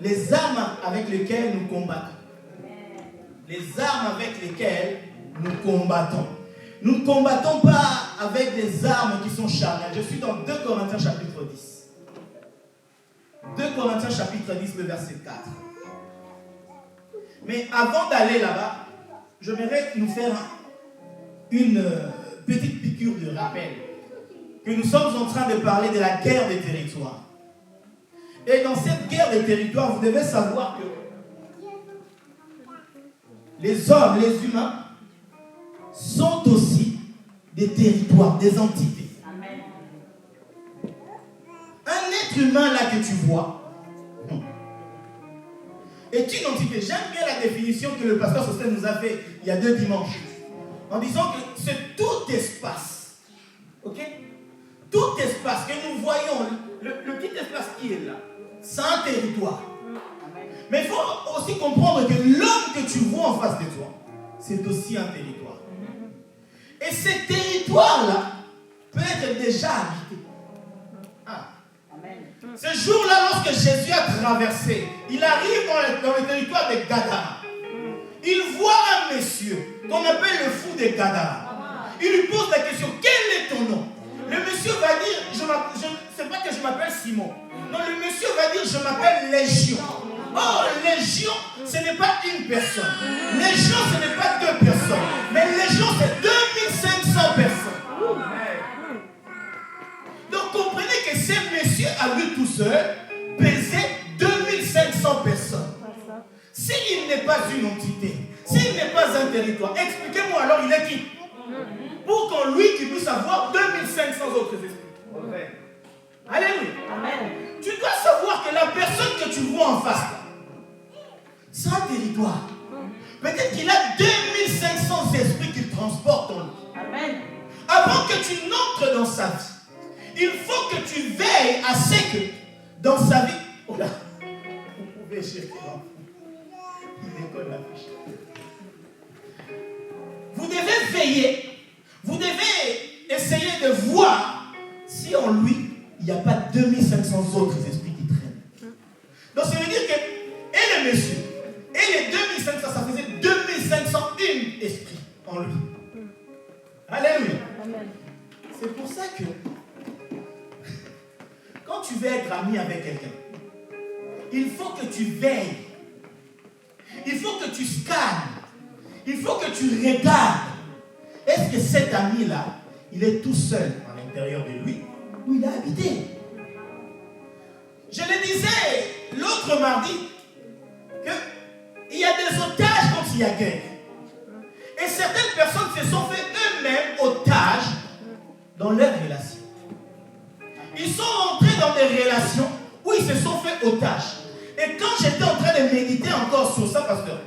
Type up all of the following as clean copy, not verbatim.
les armes avec lesquelles nous combattons. Les armes avec lesquelles nous combattons. Nous ne combattons pas avec des armes qui sont charnelles. Je suis dans 2 Corinthiens chapitre 10. 2 Corinthiens chapitre 10, le verset 4. Mais avant d'aller là-bas, j'aimerais nous faire une petite piqûre de rappel. Que nous sommes en train de parler de la guerre des territoires. Et dans cette guerre des territoires, vous devez savoir que les hommes, les humains, sont aussi des territoires, des entités. Amen. Un être humain là que tu vois est une entité. J'aime bien la définition que le pasteur Sosthène nous a fait il y a 2 dimanches. En disant que c'est tout espace. Ok? Tout espace que nous voyons, le petit espace qui est là, c'est un territoire. Mais il faut aussi comprendre que l'homme que tu vois en face de toi, c'est aussi un territoire. Et ce territoire-là peut être déjà habité. Ah. Ce jour-là, lorsque Jésus a traversé, il arrive dans le territoire de Gadara. Il voit un monsieur qu'on appelle le fou de Gadara. Il lui pose la question, quel est ton nom? Le monsieur va dire, je sais pas que je m'appelle Simon. Non, le monsieur va dire, je m'appelle Légion. Or, Légion, ce n'est pas une personne. Légion, ce n'est pas 2 personnes. Mais Légion, c'est 2500 personnes. Donc, comprenez que ce monsieur, à lui tout seul, pesait 2500 personnes. S'il n'est pas une entité, s'il n'est pas un territoire, expliquez-moi alors, il est qui? Pour qu'on lui qui puisse avoir 2500 autres esprits. Amen. Alléluia. Amen. Tu dois savoir que la personne que tu vois en face, c'est un territoire. Peut-être qu'il a 2500 esprits qu'il transporte en lui. Amen. Avant que tu n'entres dans sa vie, il faut que tu veilles à ce que dans sa vie. Oh là, vous pouvez chercher l'enfant. Il décolle la fiche. Vous devez veiller. Vous devez essayer de voir si en lui, il n'y a pas 2500 autres esprits qui traînent. Donc ça veut dire que, et le monsieur, et les 2500, ça faisait 2501 esprits en lui. Alléluia. Amen. C'est pour ça que, quand tu veux être ami avec quelqu'un, il faut que tu veilles. Il faut que tu scannes. Il faut que tu regardes. Est-ce que cet ami-là, il est tout seul à l'intérieur de lui ou il a habité? Je le disais l'autre mardi qu'il y a des otages quand il y a guerre. Et certaines personnes se sont fait eux-mêmes otages dans leurs relations. Ils sont entrés dans des relations où ils se sont fait otages. Et quand j'étais en train de méditer encore sur ça, pasteur,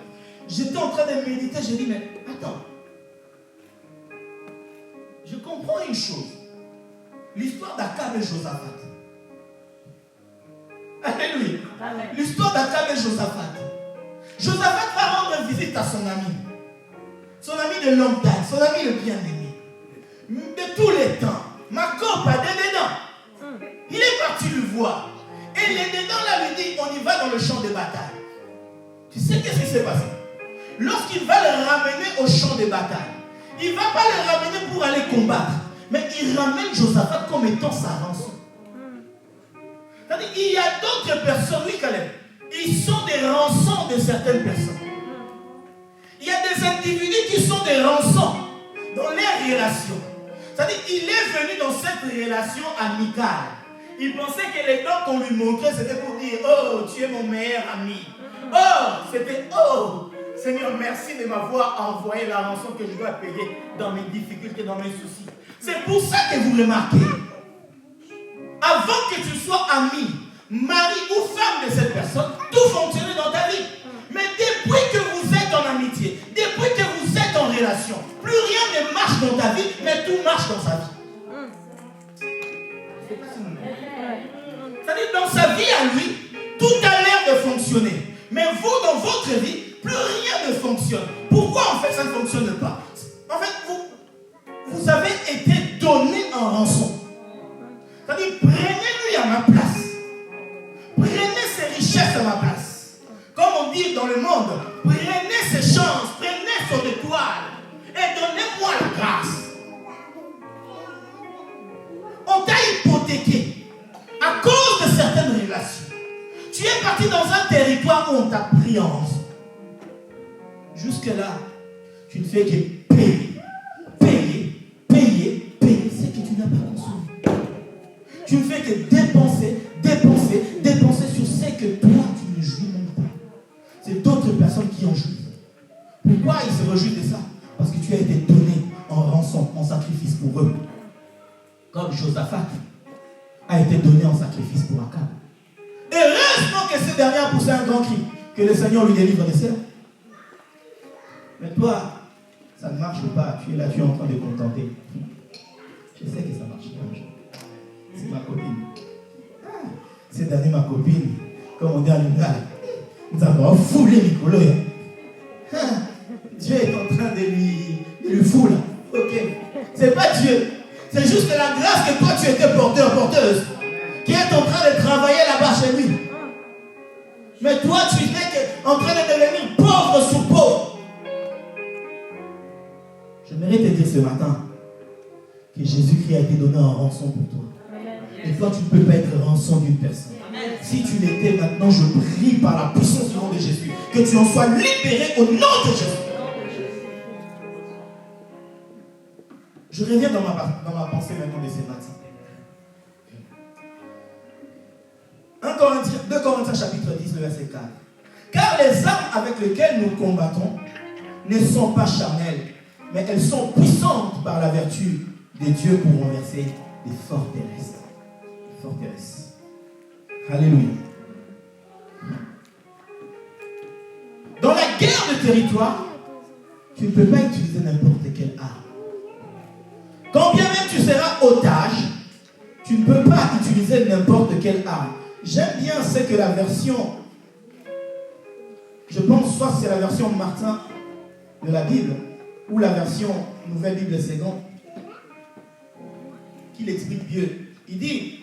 j'étais en train de méditer, j'ai dit, mais attends. Je comprends une chose. L'histoire d'Akab et Josaphat. Alléluia. L'histoire d'Akab et Josaphat. Josaphat va rendre visite à son ami. Son ami de longue date, son ami le bien-aimé. De tous les temps. Ma copain, des dedans. Il est parti le voir. Et les dedans là lui dit, on y va dans le champ de bataille. Tu sais qu'est-ce qui s'est passé? Lorsqu'il va le ramener au champ de bataille, il ne va pas le ramener pour aller combattre, mais il ramène Josaphat comme étant sa rançon. C'est-à-dire, il y a d'autres personnes, oui, Caleb, ils sont des rançons de certaines personnes. Il y a des individus qui sont des rançons dans leurs relations. C'est-à-dire, il est venu dans cette relation amicale. Il pensait que les dons qu'on lui montrait, c'était pour dire, oh, tu es mon meilleur ami. Oh, c'était, oh, Seigneur, merci de m'avoir envoyé la rançon que je dois payer dans mes difficultés, dans mes soucis. C'est pour ça que vous remarquez, avant que tu sois ami, mari ou femme de cette personne, tout fonctionnait dans ta vie. Mais depuis que vous êtes en amitié, depuis que vous êtes en relation, plus rien ne marche dans ta vie, mais tout marche dans sa vie. C'est-à-dire, dans sa vie à lui, tout a l'air de fonctionner. Mais vous, dans votre vie, plus rien ne fonctionne. Pourquoi en fait ça ne fonctionne pas? En fait, vous avez été donné en rançon. C'est-à-dire, prenez-lui à ma place. Prenez ses richesses à ma place. dans le monde. Prenez ces chances, prenez son étoile et donnez-moi la grâce. On t'a hypothéqué à cause de certaines relations. Tu es parti dans un territoire où on t'a pris en rançon. Jusque-là, tu ne fais que payer ce que tu n'as pas consommé. Tu ne fais que dépenser sur ce que toi, tu ne jouis même pas. C'est d'autres personnes qui en jouissent. Pourquoi ils se réjouissent de ça? Parce que tu as été donné en rançon, en sacrifice pour eux. Comme Josaphat a été donné en sacrifice pour Akab. Heureusement que ce dernier a poussé un grand cri, que le Seigneur lui délivre de ça. Mais toi, ça ne marche pas. Tu es là, tu es en train de contenter. Je sais que ça marche pas. C'est ma copine. Cette année, ma copine, comme on dit à l'Unial, nous avons foulé Nicolas. Dieu est en train de lui fouler. Ok. C'est pas Dieu. C'est juste la grâce que toi tu étais porteuse, qui est en train de travailler là-bas chez lui. Mais toi tu n'es en train de devenir pauvre sous pauvre. J'aimerais te dire ce matin que Jésus-Christ a été donné en rançon pour toi. Et toi tu ne peux pas être rançon d'une personne. Si tu l'étais maintenant, je prie par la puissance du nom de Jésus que tu en sois libéré au nom de Jésus. Je reviens dans ma pensée maintenant de ce matin. 2 Corinthiens chapitre 10, le verset 4. Car les armes avec lesquelles nous combattons ne sont pas charnelles, mais elles sont puissantes par la vertu de Dieu pour renverser des forteresses. Alléluia. Dans la guerre de territoire, tu ne peux pas utiliser n'importe quelle arme. Quand bien même tu seras otage, tu ne peux pas utiliser n'importe quelle arme. J'aime bien ce que la version, je pense soit c'est la version Martin de la Bible, ou la version Nouvelle Bible Seconde, qui l'explique mieux. Il dit,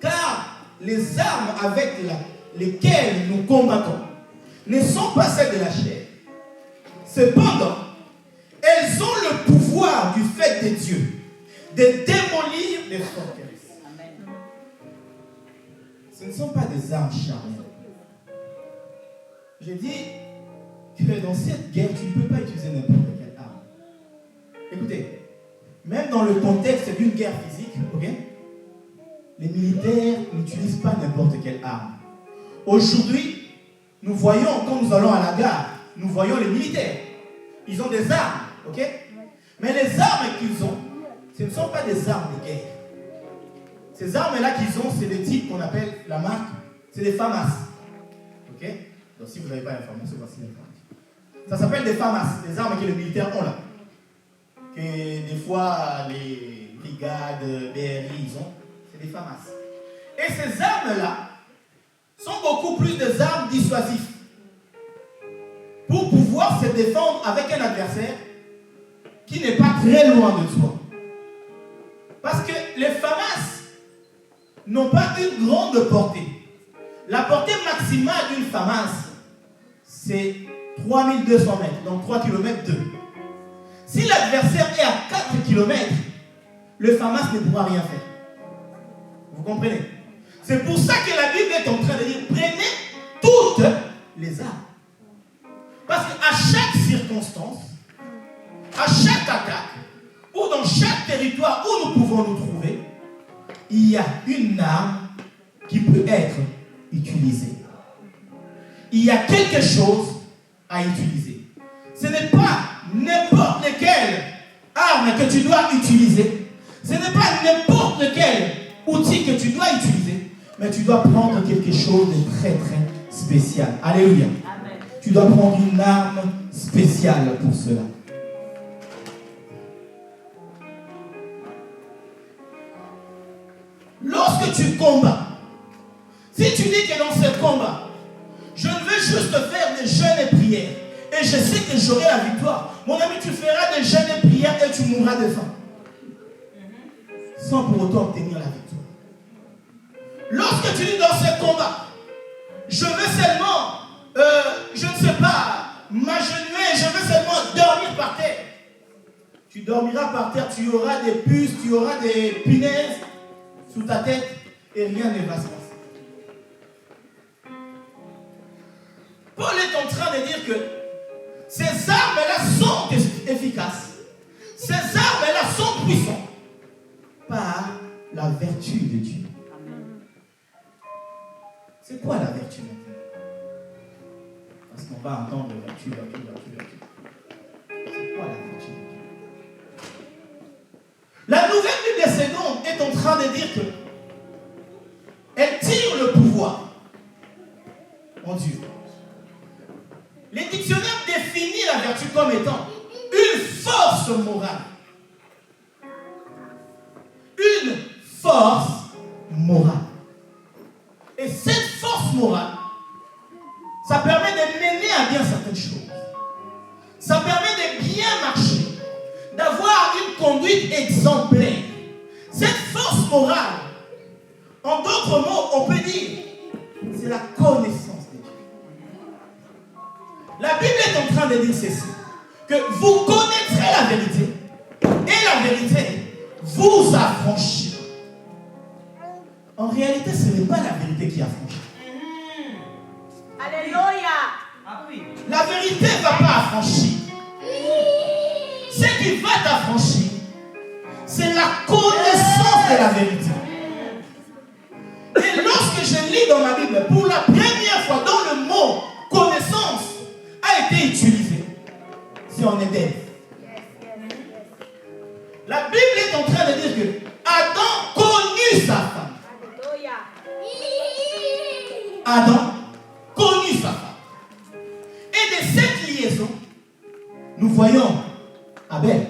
car les armes avec lesquelles nous combattons ne sont pas celles de la chair. Cependant, elles ont le pouvoir du fait de Dieu de démolir les forteresses. Ce ne sont pas des armes charnelles. Je dis que dans cette guerre, tu ne peux pas utiliser n'importe quelle arme. Écoutez, même dans le contexte d'une guerre physique, ok, les militaires n'utilisent pas n'importe quelle arme. Aujourd'hui, nous voyons, quand nous allons à la gare, nous voyons les militaires. Ils ont des armes, ok? Mais les armes qu'ils ont, ce ne sont pas des armes de guerre. Ces armes-là qu'ils ont, c'est des types qu'on appelle la marque, c'est des FAMAS. Ok? Donc si vous n'avez pas l'information, voici l'information. Ça s'appelle des FAMAS, des armes que les militaires ont là. Que des fois, les brigades, BRI, ils ont, c'est des FAMAS. Et ces armes-là sont beaucoup plus des armes dissuasives. Pour pouvoir se défendre avec un adversaire qui n'est pas très loin de toi. Parce que les FAMAS n'ont pas une grande portée. La portée maximale d'une FAMAS, c'est 3200 mètres, donc 3 km 2. Si l'adversaire est à 4 km, le FAMAS ne pourra rien faire. Vous comprenez? C'est pour ça que la Bible est en train de dire, prenez toutes les armes. Parce qu'à chaque circonstance, à chaque attaque, ou dans chaque territoire où nous pouvons nous trouver, il y a une arme qui peut être utilisée. Il y a quelque chose à utiliser. Ce n'est pas n'importe quelle arme que tu dois utiliser. Ce n'est pas n'importe quel outil que tu dois utiliser. Mais tu dois prendre quelque chose de très très spécial. Alléluia. Amen. Tu dois prendre une arme spéciale pour cela. Lorsque tu combats, si tu dis que dans ce combat, je veux juste faire des jeûnes et prières, et je sais que j'aurai la victoire, mon ami, tu feras des jeûnes et prières et tu mourras de faim, sans pour autant obtenir la victoire. Lorsque tu dis dans ce combat, je veux seulement Tu dormiras par terre, tu auras des puces, tu auras des punaises sous ta tête et rien ne va se passer. Paul est en train de dire que ces armes-là sont efficaces. Ces armes-là sont puissantes par la vertu de Dieu. C'est quoi la vertu maintenant? Parce qu'on va entendre vertu. C'est quoi la vertu de Dieu? La nouvelle Bible des secondes est en train de dire que elle tire le pouvoir en Dieu. Les dictionnaires définissent la vertu comme étant une force morale. Une force morale. Et cette force morale, ça permet de mener à bien certaines choses. Ça permet de bien marcher, d'avoir une conduite exemplaire. Cette force morale, en d'autres mots, on peut dire, c'est la connaissance de Dieu. La Bible est en train de dire ceci, que vous connaîtrez la vérité, et la vérité vous affranchira. En réalité, ce n'est pas la vérité qui affranchit. Alléluia. La vérité ne va pas affranchir. Ce qui va t'affranchir, c'est la connaissance de la vérité. Et lorsque je lis dans ma Bible, pour la première fois, dans le mot connaissance a été utilisé, c'est en Éden. La Bible est en train de dire que Adam connut sa femme. Adam connut sa femme. Et de cette liaison, nous voyons Abel.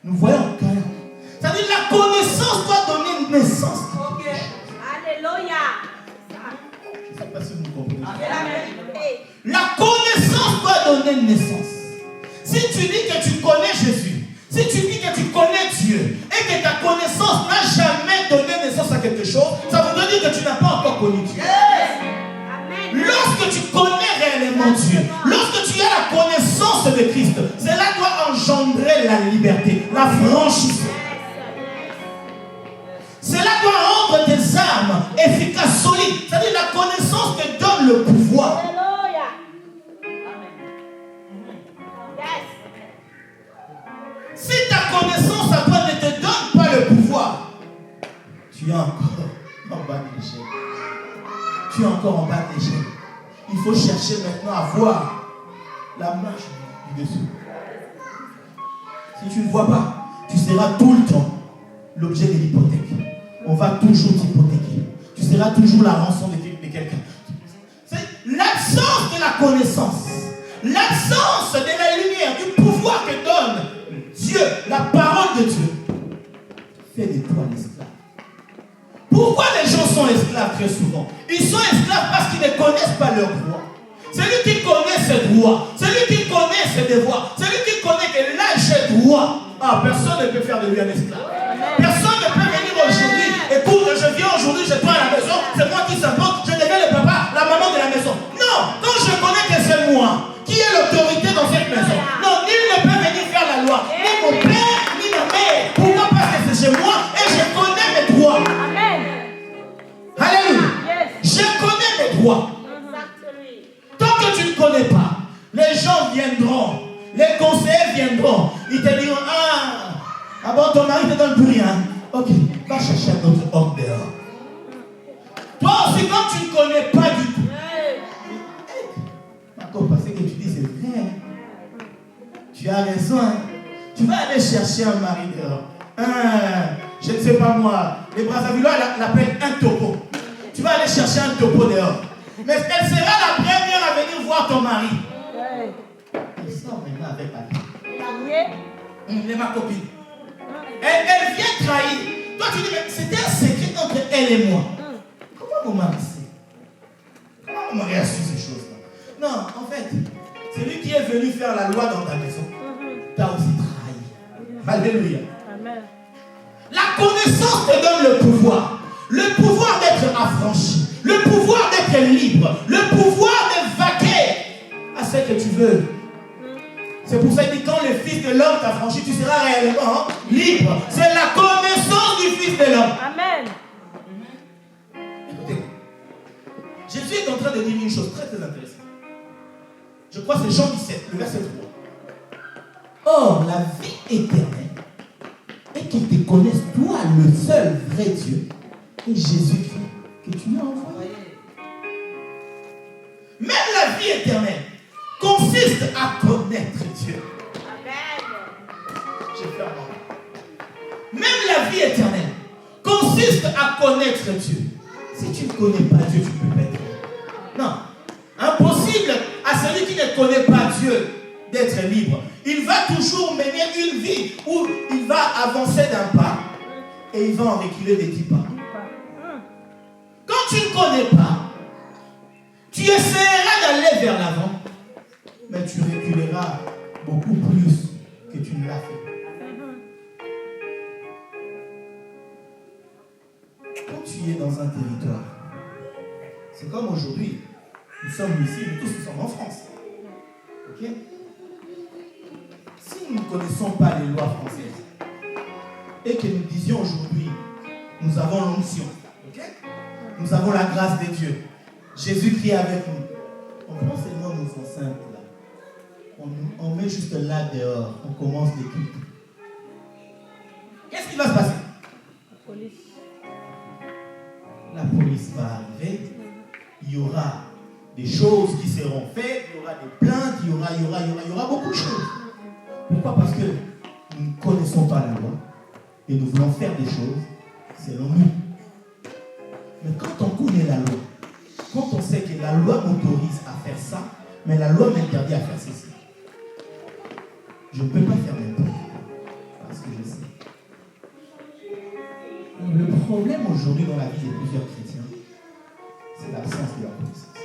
Nous voyons Caïn. C'est-à-dire la connaissance doit donner une naissance. Alléluia. Je ne sais pas si vous comprenez. La connaissance doit donner une naissance. Si tu dis que tu connais Jésus, si tu dis que tu connais Dieu et que ta connaissance n'a jamais donné naissance à quelque chose, ça veut dire que tu n'as pas encore connu Dieu. Lorsque tu connais réellement Dieu, lorsque tu as la connaissance de Christ, cela doit engendrer la liberté, la franchise. Cela doit rendre tes armes efficaces, solides. C'est-à-dire la connaissance te donne le pouvoir. Si ta connaissance à toi ne te donne pas le pouvoir, tu es encore en bas de l'échelle. Tu es encore en bas de l'échelle. Il faut chercher maintenant à voir la marche du dessous. Si tu ne vois pas, tu seras tout le temps l'objet de l'hypothèque. On va toujours t'hypothéquer. Tu seras toujours la rançon de quelqu'un. C'est l'absence de la connaissance, l'absence de la lumière, du pouvoir que donne Dieu, la parole de Dieu, fait de toi l'esclave. Pourquoi les gens sont esclaves très souvent? Ils sont esclaves parce qu'ils ne connaissent pas leurs droits. Celui qui connaît ses droits, celui qui connaît ses devoirs, celui qui connaît que là j'ai droit, personne ne peut faire de lui un esclave. Personne ne peut venir aujourd'hui. Écoute, je viens aujourd'hui, je toi à la maison, c'est moi qui s'impose, je deviens le papa, la maman de la maison. Non, quand je connais que c'est moi qui ai l'autorité dans cette maison, non, nul ne peut venir faire la loi, ni mon père, ni ma mère. Pourquoi? Parce que c'est chez moi et je connais mes droits. Amen. Alléluia. Je connais mes droits. Tant que tu ne connais pas, les gens viendront, les conseillers viendront, ils te diront, bon, ton mari ne te donne plus rien. Ok, va chercher un autre homme dehors. Toi aussi, quand tu ne connais pas du tout, encore parce que tu dis c'est vrai, tu as raison, tu vas aller chercher un mari dehors. Je ne sais pas moi, les Brazzavillois l'appellent un topo. Tu vas aller chercher un topo dehors. Mais elle sera la première à venir voir ton mari. Il sort maintenant avec elle. Elle est ma copine. Elle vient trahir. Toi tu dis, mais c'était un secret entre elle et moi. Comment mon mari sait? Comment mon mari a su ces choses-là? Non, en fait, celui qui est venu faire la loi dans ta maison t'a aussi trahi. Alléluia. Amen. La connaissance te donne le pouvoir. Le pouvoir d'être affranchi. Le pouvoir d'être libre. Le pouvoir de vaquer à ce que tu veux. C'est pour ça qu'il dit quand le Fils de l'homme t'a franchi, tu seras réellement libre. C'est la connaissance du Fils de l'homme. Amen. Écoutez, Jésus est en train de dire une chose très très intéressante. Je crois que c'est Jean 17, le verset 3. Or, la vie éternelle est qu'ils te connaissent, toi, le seul vrai Dieu, et Jésus-Christ que tu m'as envoyé. Même la vie éternelle consiste à connaître Dieu. Amen. J'ai fait un Même la vie éternelle consiste à connaître Dieu. Si tu ne connais pas Dieu, tu ne peux pas être. Non. Impossible à celui qui ne connaît pas Dieu d'être libre. Il va toujours mener une vie où il va avancer d'un pas et il va en reculer des 10 pas. Quand tu ne connais pas, tu essaieras d'aller vers l'avant, mais tu reculeras beaucoup plus que tu ne l'as fait. Quand tu es dans un territoire, c'est comme aujourd'hui, nous sommes ici, nous tous nous sommes en France. Ok? Si nous ne connaissons pas les lois françaises et que nous disions aujourd'hui, nous avons l'onction, ok? Nous avons la grâce de Dieu, Jésus-Christ est avec nous. On prend seulement nos enceintes là, on met juste là dehors, on commence les cultes. Qu'est-ce qui va se passer? La police va arriver, il y aura des choses qui seront faites, il y aura des plaintes, il y aura beaucoup de choses. Pourquoi? Parce que nous ne connaissons pas la loi et nous voulons faire des choses selon nous. Mais quand on connaît la loi, quand on sait que la loi m'autorise à faire ça, mais la loi m'interdit à faire ceci, je ne peux pas faire n'importe quoi parce que je sais. Le problème aujourd'hui dans la vie de plusieurs chrétiens, c'est l'absence de la connaissance.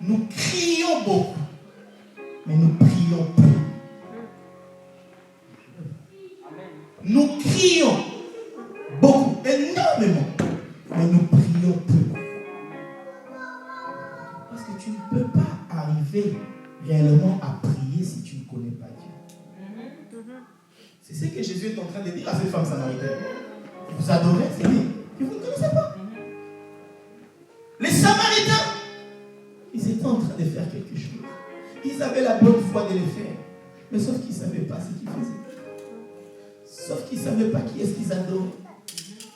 Nous crions beaucoup, mais nous prions peu. Nous crions beaucoup, énormément, mais nous prions peu. Parce que tu ne peux pas arriver réellement à prier si tu ne connais pas Dieu. C'est ce que Jésus est en train de dire à cette femme samaritaine. Vous adorez, c'est lui que vous ne connaissez pas. Les Samaritains, ils étaient en train de faire quelque chose. Ils avaient la bonne foi de le faire. Mais sauf qu'ils ne savaient pas ce qu'ils faisaient. Sauf qu'ils ne savaient pas qui est-ce qu'ils adoraient.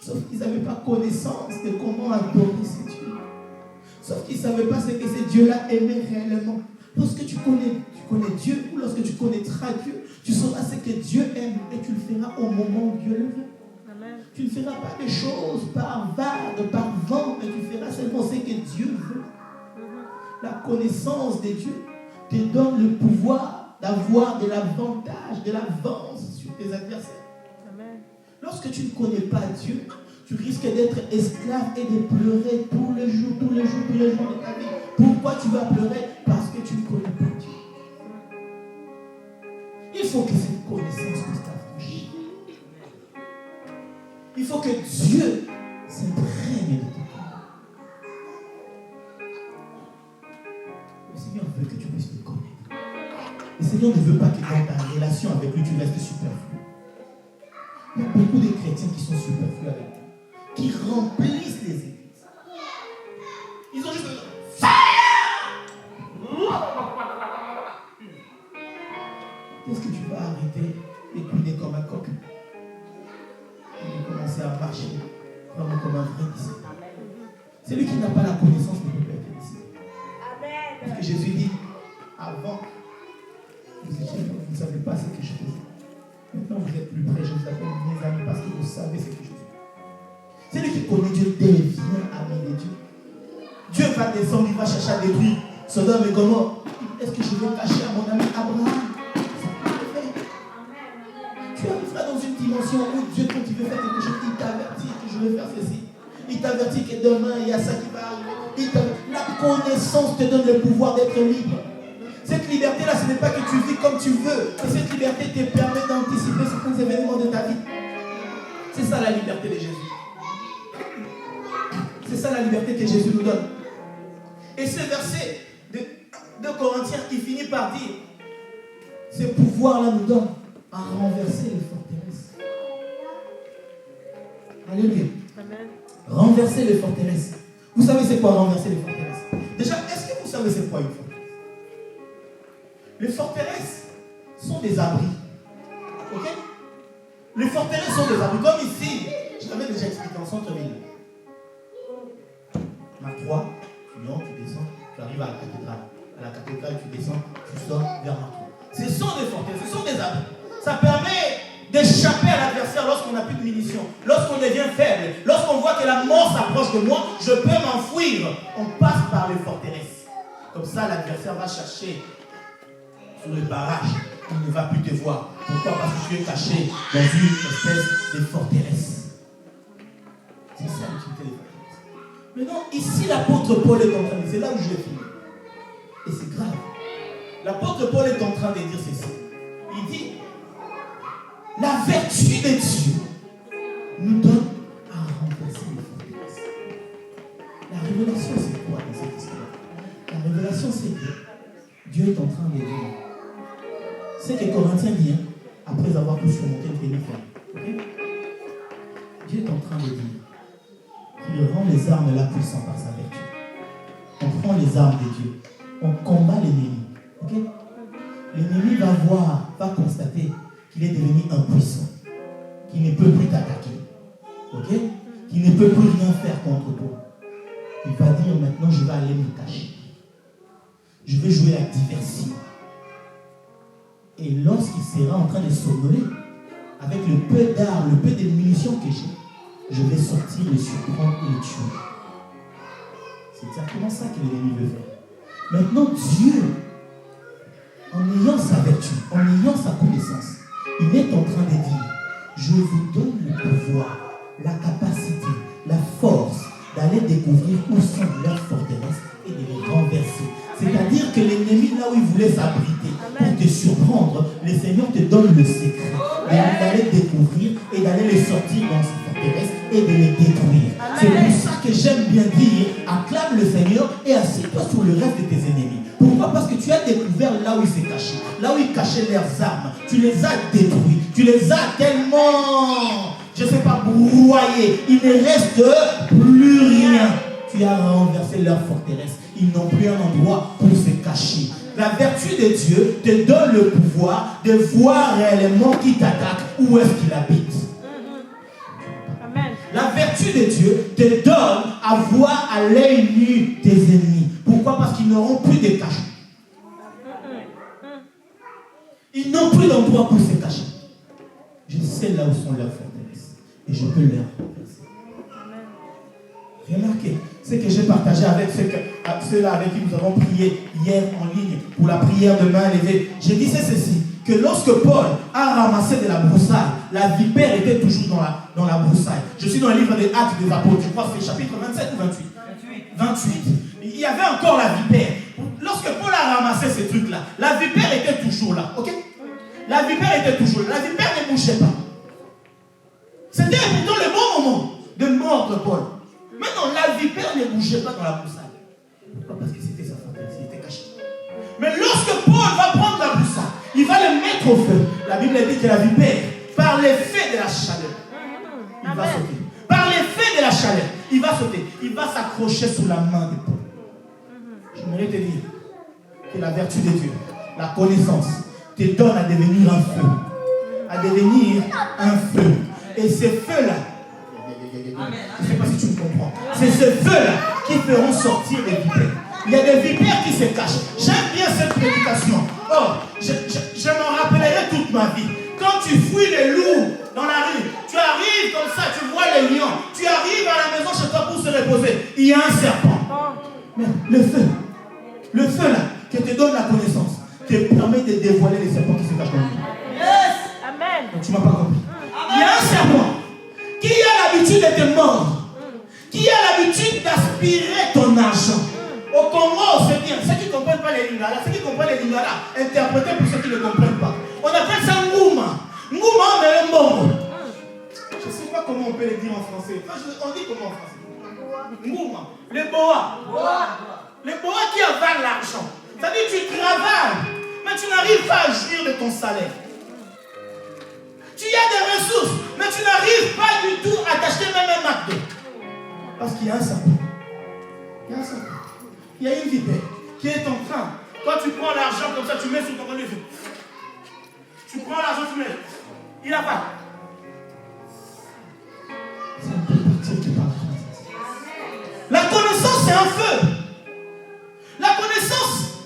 Sauf qu'ils n'avaient pas connaissance de comment adorer ces dieux. Sauf qu'ils ne savaient pas ce que ces dieux-là aimaient réellement. Lorsque tu connais Dieu, ou lorsque tu connaîtras Dieu, tu sauras ce que Dieu aime et tu le feras au moment où Dieu le veut. Amen. Tu ne feras pas des choses par vague, par vent, mais tu feras seulement ce que Dieu veut. La connaissance de Dieu te donne le pouvoir d'avoir de l'avantage, de l'avance sur tes adversaires. Amen. Lorsque tu ne connais pas Dieu, tu risques d'être esclave et de pleurer tous les jours de ta vie. Pourquoi tu vas pleurer? Parce que tu ne connais pas Dieu. Il faut que cette connaissance puisse t'affranchir. Il faut que Dieu s'imprègne de ton cœur. Le Seigneur veut que tu puisses te connaître. Le Seigneur ne veut pas que dans ta relation avec lui, tu restes superflu. Il y a beaucoup de chrétiens qui sont superflus avec lui, qui remplissent les églises. Ils ont juste fire! Est-ce que tu vas arrêter et couler comme un coq et commencer à marcher comme un vrai disciple? Celui qui n'a pas la connaissance ne peut pas être disciple. Parce que Jésus dit, avant, vous ne savez pas ce que je faisais. Maintenant, vous êtes plus près, je vous appelle mes amis parce que vous savez ce que je fais. Celui qui connaît Dieu devient ami de Dieu. Dieu va descendre, il va chercher à détruire Sodome et Gomorrhe. Est-ce que je vais cacher à mon ami Abraham? Tu arriveras dans une dimension où Dieu, quand il veut faire quelque chose, il t'avertit que je vais faire ceci. Il t'avertit que demain, il y a ça qui va arriver. La connaissance te donne le pouvoir d'être libre. Cette liberté-là, ce n'est pas que tu vis comme tu veux, mais cette liberté te permet d'anticiper certains événements de ta vie. C'est ça la liberté de Jésus. C'est ça la liberté que Jésus nous donne. Et ce verset de Corinthiens, il finit par dire, Ces pouvoirs-là nous donnent à renverser les forteresses. Alléluia. Amen. Renverser les forteresses. Vous savez c'est quoi renverser les forteresses? Déjà, est-ce que vous savez c'est quoi une forteresse? Les forteresses sont des abris. Ok? Les forteresses sont des abris. Comme ici, je l'avais déjà expliqué en centre-ville. Marc 3, tu montes, tu descends, tu arrives à la cathédrale. À la cathédrale, tu descends, tu sors vers Marc 3. Ce sont des forteresses, ce sont des abris. Ça permet d'échapper à l'adversaire lorsqu'on n'a plus de munitions, lorsqu'on devient faible, lorsqu'on voit que la mort s'approche de moi, je peux m'enfuir. On passe par les forteresses. Comme ça, l'adversaire va chercher sur le barrage. Il ne va plus te voir. Pourquoi? Parce que tu es caché dans une espèce de forteresse. C'est ça l'utilité des forteresses. Maintenant, ici, l'apôtre Paul est en train de dire, c'est là où je vais finir. Et c'est grave. L'apôtre Paul est en train de dire ceci. Il dit, la vertu de Dieu nous donne à renverser les forteresses. La révélation, c'est quoi dans cette histoire? La révélation, c'est que Dieu est en train de dire. C'est que Corinthiens dit, après avoir pu surmonter le pénible. Okay? Dieu est en train de dire qu'il rend les armes là puissantes par sa vertu. On prend les armes de Dieu. On combat l'ennemi. Okay? L'ennemi va constater qu'il est devenu impuissant, qu'il ne peut plus t'attaquer, okay? Qu'il ne peut plus rien faire contre toi. Il va dire maintenant je vais aller me cacher. Je vais jouer la diversion. Et lorsqu'il sera en train de somnoler, avec le peu d'armes, le peu de munitions que j'ai, je vais sortir, le surprendre et le tuer. C'est exactement ça que l'ennemi veut faire. Maintenant, Dieu, en ayant sa vertu, en ayant sa connaissance, il est en train de dire, je vous donne le pouvoir, la capacité, la force d'aller découvrir où sont leurs forteresses et de les renverser. C'est-à-dire que l'ennemi, là où il voulait s'abriter pour te surprendre, le Seigneur te donne le secret d'aller découvrir et d'aller les sortir dans ces forteresses et de les détruire. C'est pour ça que j'aime bien dire, acclame le Seigneur et assieds-toi sur le reste de tes ennemis. Pourquoi? Parce que tu as découvert là où ils se cachaient, là où ils cachaient leurs armes. Tu les as détruits, tu les as tellement, je ne sais pas, brouillés. Il ne reste plus rien. Tu as renversé leur forteresse. Ils n'ont plus un endroit pour se cacher. La vertu de Dieu te donne le pouvoir de voir réellement qui t'attaque, où est-ce qu'il habite. Amen. La vertu de Dieu te donne à voir à l'œil nu tes ennemis. Pourquoi? Parce qu'ils n'auront plus de cachot. Ils n'ont plus d'endroit pour se cacher. Je sais là où sont leurs forteresses et je peux leur renverser. Remarquez, ce que j'ai partagé avec ceux-là avec qui nous avons prié hier en ligne pour la prière de main levée. J'ai dit c'est ceci, que lorsque Paul a ramassé de la broussaille, la vipère était toujours dans la broussaille. Je suis dans le livre des Actes des Apôtres, je crois que c'est chapitre 27 ou 28. Il y avait encore la vipère. Lorsque Paul a ramassé ces trucs-là, la vipère était toujours là. Ok? La vipère était toujours là. La vipère ne bougeait pas. C'était pourtant le bon moment de mordre Paul. Maintenant, la vipère ne bougeait pas dans la broussaille. Pourquoi? Parce que c'était sa forteresse, il était caché. Mais lorsque Paul va prendre la broussaille, il va le mettre au feu. La Bible dit que la vipère, par l'effet de la chaleur, il va sauter. Par l'effet de la chaleur, il va sauter. Il va s'accrocher sous la main de Paul. J'aimerais te dire que la vertu de Dieu, la connaissance, te donne à devenir un feu. À devenir un feu. Et ces feux-là, je ne sais pas si tu me comprends. C'est ce feu-là qui feront sortir les vipères. Il y a des vipères qui se cachent. J'aime bien cette prédication. Oh, je m'en rappellerai toute ma vie. Quand tu fouilles les loups dans la rue, tu arrives comme ça, tu vois les lions. Tu arrives à la maison chez toi pour se reposer. Il y a un serpent. Mais le feu là, qui te donne la connaissance, te permet de dévoiler les serpents qui se cachent dans le lit. Yes. Amen. Donc tu ne m'as pas compris. Il y a un serpent qui a l'habitude de te mordre, qui a l'habitude d'aspirer ton argent. Au Congo, c'est bien. Ceux qui ne comprennent pas les lingala, interprétez pour ceux qui ne comprennent pas. On appelle ça Ngouma. Ngouma, mais le mbongo. Je ne sais pas comment on peut le dire en français. On dit comment en français? Ngouma. Le boa. Le boa qui avale l'argent. C'est-à-dire que tu travailles. mais tu n'arrives pas à jouir de ton salaire. Tu as des ressources, mais tu n'arrives pas du tout à t'acheter même un McDo. Parce qu'il y a un sapin. Il y a un sapin. Il y a une vipère qui est en train. Quand tu prends l'argent comme ça, tu mets sur ton compte. Tu prends l'argent, tu mets. Il n'a pas. C'est un peu parti qui parle. La connaissance, c'est un feu. La connaissance.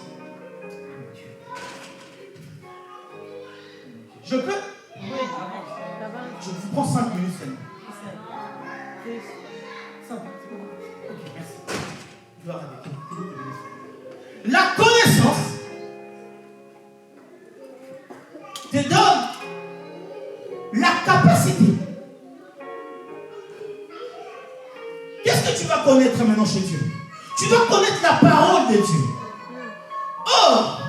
Je peux. Je vous prends 5 minutes seulement. 5 minutes. Ok, merci. Je dois arrêter. La connaissance te donne la capacité. Qu'est-ce que tu vas connaître maintenant chez Dieu? Tu dois connaître la parole de Dieu. Or,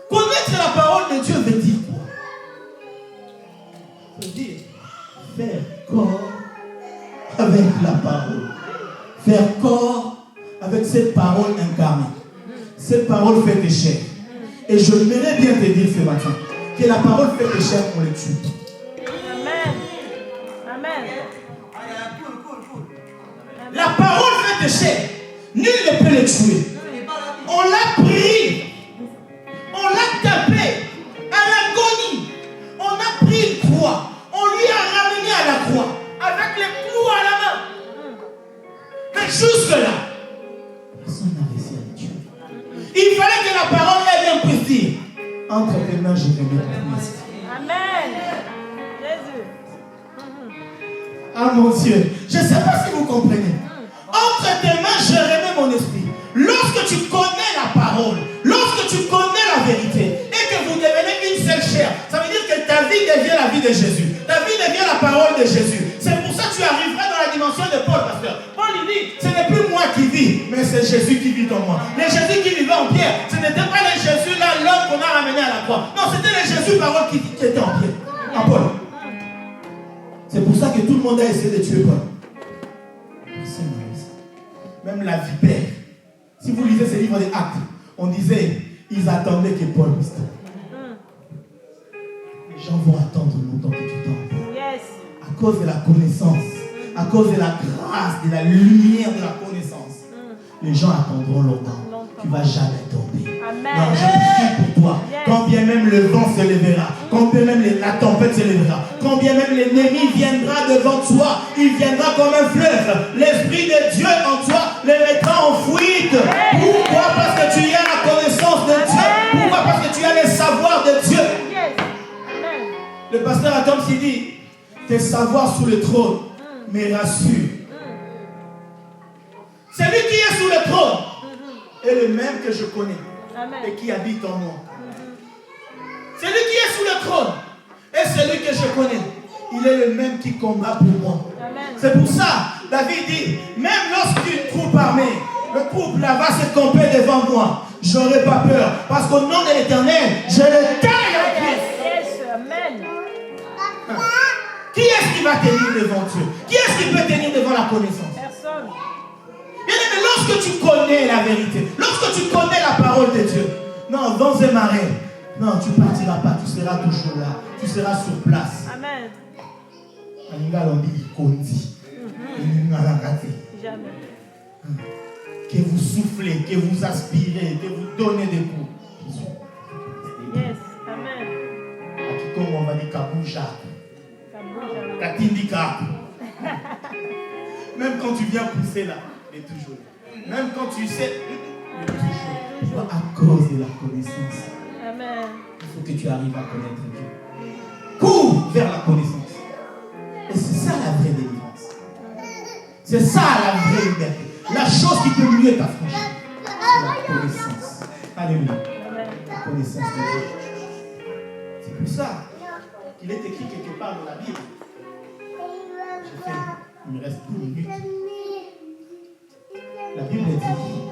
connaître la parole de Dieu veut dire quoi? Ça veut dire faire corps avec la parole. Faire corps avec cette parole incarnée. Cette parole fait tes chairs. Et je voudrais bien te dire ce matin que la parole fait tes chairs, on les tue. Amen. Amen. La parole fait tes chairs. Nul ne peut les tuer. On l'a pris. On l'a tapé à l'agonie. On a pris une croix. On lui a ramené à la croix avec les clous à la main. Mais jusque-là, personne n'a réussi à les tuer. Il fallait que la parole ait bien pu dire entre tes mains, je vais mettre mon esprit. Amen. Jésus. Ah mon Dieu, je ne sais pas si vous comprenez. Entre tes mains, je remets mon esprit. Lorsque tu connais la parole, lorsque tu connais la vérité et que vous devenez une seule chair, ça veut dire que ta vie devient la vie de Jésus. Ta vie devient la parole de Jésus. C'est pour ça que tu arriveras dans la dimension de Paul, pasteur. Paul, il dit, ce n'est plus moi qui vis, mais c'est Jésus qui vit en moi. Le Jésus qui vivait en Pierre, ce n'était pas le Jésus là, l'homme qu'on a ramené à la croix. Non, c'était le Jésus parole qui était en Pierre, en Paul. C'est pour ça que tout le monde a essayé de tuer Paul. Personne n'a réussi. Même la vipère. Si vous lisez ces livres des Actes, on disait, ils attendaient que Paul puisse tomber. Les gens vont attendre longtemps que tu tombes. Yes. À cause de la connaissance, à cause de la grâce, de la lumière de la connaissance, les gens attendront longtemps. Tu ne vas jamais tomber. Amen. Non, je prie pour toi. Yes. Quand bien même le vent se lèvera, quand bien même la tempête se lèvera, quand bien même l'ennemi viendra devant toi, il viendra comme un fleuve. L'Esprit de Dieu en toi le mettra en fuite. Pourquoi? Parce que tu as la connaissance de Dieu. Pourquoi? Parce que tu as le savoir de Dieu. Yes. Amen. Le pasteur Adam s'est dit, tes savoirs sous le trône me rassurent. Celui qui est sous le trône est le même que je connais. Amen. Et qui habite en moi. Celui qui est sous le trône est celui que je connais. Il est le même qui combat pour moi. Amen. C'est pour ça, David dit, même lorsqu'une troupe armée, le troupe là va se camper devant moi, j'aurai pas peur. Parce qu'au nom de l'Éternel, je le taille en pied. Yes. Amen. Qui est-ce qui va tenir devant Dieu? Qui est-ce qui peut tenir devant la connaissance? Personne. Bien aimé, lorsque tu connais la vérité, lorsque tu connais la parole de Dieu, non, vents et marées, non, tu ne partiras pas, tu seras toujours là, tu seras sur place. Amen. On dit, il dit. Jamais. Que vous soufflez, que vous aspirez, que vous donnez des coups. Yes. Amen. À quiconque on va dire Kabouja, Ça bouge. Katindika. Même quand tu viens pousser là, il est toujours là. Même quand tu sais, il est toujours là. À cause de la connaissance. Amen. Il faut que tu arrives à connaître Dieu. Cours vers la connaissance. Et c'est ça la vraie délivrance. C'est ça la vraie liberté. La chose qui peut mieux t'affranchir, c'est la connaissance. Alléluia. La connaissance de Dieu. C'est pour ça qu'il est écrit quelque part dans la Bible. J'ai fait, il me reste 2 minutes. La Bible dit,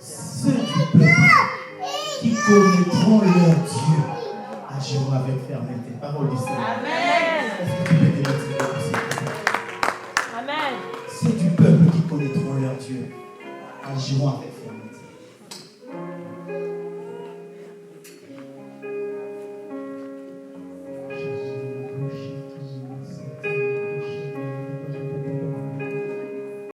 ceux du peuple qui connaîtront leur Dieu agiront avec fermeté. Parole du Seigneur. Amen. Est-ce que tu peux te retirer aussi? Amen. Ceux du peuple qui connaîtront leur Dieu agiront avec